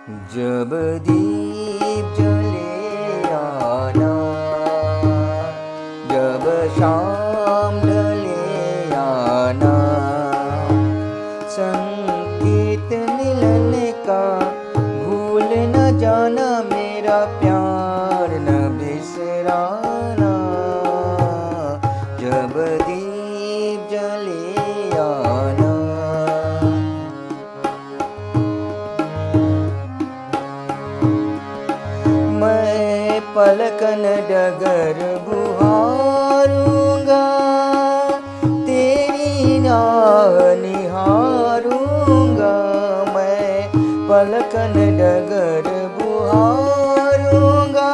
जब दीप जले आना, जब शाम ढले आना, संगीत मिलने का भूल न जाना, मेरा प्यार न बिसराना। जब दीप जले आना। मैं पलकन डगर बुहारूंगा, तेरी नाह निहारूंगा। मैं पलकन डगर बुहारूंगा,